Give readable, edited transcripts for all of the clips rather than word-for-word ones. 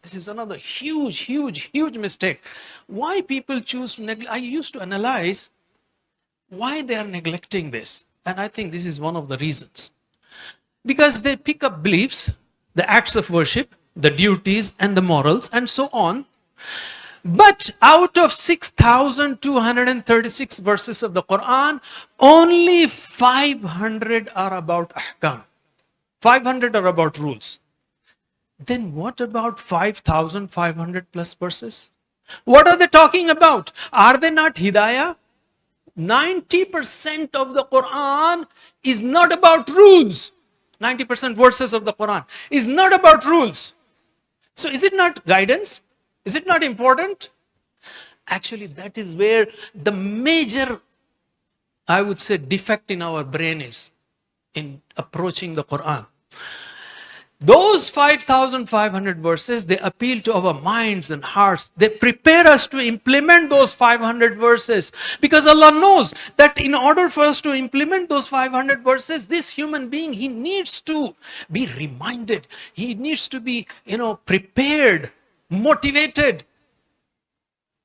This is another huge mistake. Why people choose to neglect? I used to analyze why they are neglecting this. And I think this is one of the reasons. Because they pick up beliefs, the acts of worship, the duties and the morals and so on. But out of 6,236 verses of the Quran, only 500 are about ahkam. 500 are about rules. Then what about 5,500 plus verses? What are they talking about? Are they not hidayah? 90% of the Quran is not about rules. 90% verses of the Quran is not about rules. So is it not guidance? Is it not important? Actually, that is where the major, I would say, defect in our brain is in approaching the Quran. Those 5,500 verses, they appeal to our minds and hearts. They prepare us to implement those 500 verses. Because Allah knows that in order for us to implement those 500 verses, this human being, he needs to be reminded. He needs to be, prepared, motivated.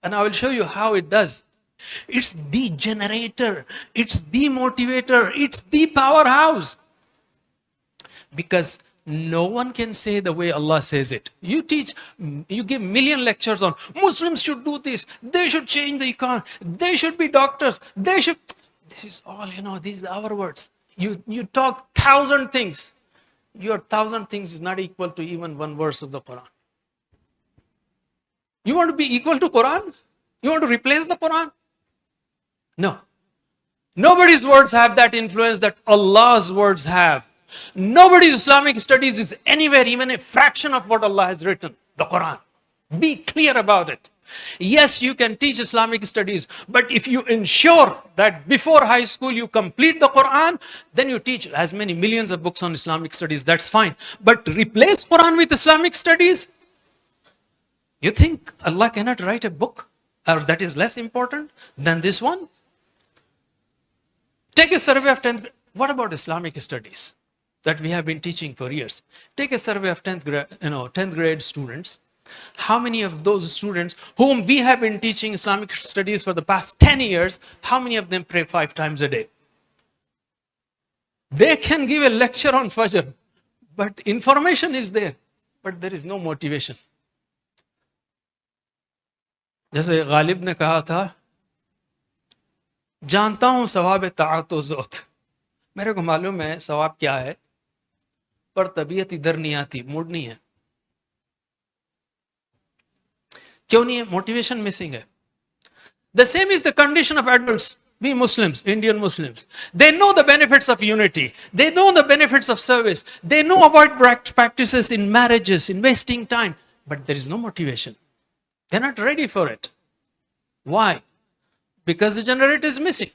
And I will show you how it does. It's the generator. It's the motivator. It's the powerhouse. Because no one can say the way Allah says it. You give million lectures on Muslims should do this, they should change the economy, they should be doctors, this is all, these are our words. You talk 1,000 things. Your 1,000 things is not equal to even one verse of the Quran. You want to be equal to Quran? You want to replace the Quran? No. Nobody's words have that influence that Allah's words have. Nobody's Islamic studies is anywhere even a fraction of what Allah has written, the Quran. Be clear about it. Yes, you can teach Islamic studies, but if you ensure that before high school you complete the Quran, then you teach as many millions of books on Islamic studies, that's fine. But replace Quran with Islamic studies? You think Allah cannot write a book or that is less important than this one? Take a survey of 10th grade. What about Islamic studies that we have been teaching for years? Take a survey of 10th grade students. How many of those students whom we have been teaching Islamic studies for the past 10 years, how many of them pray 5 times a day? They can give a lecture on Fajr, but information is there, but there is no motivation. जैसे गालिब ने कहा था, जानता हूं सवाब ताअत व ज़ुहद, मेरे को मालूम है सवाब क्या है, पर तबीयत इधर नहीं आती, मूड नहीं है. क्यों नहीं है? मोटिवेशन मिसिंग है. The same is the condition of adults. We Muslims, Indian Muslims, they know the benefits of unity. They know the benefits of service. They know about practices in marriages, in wasting time, but there is no motivation. They're not ready for it. Why? Because the generator is missing.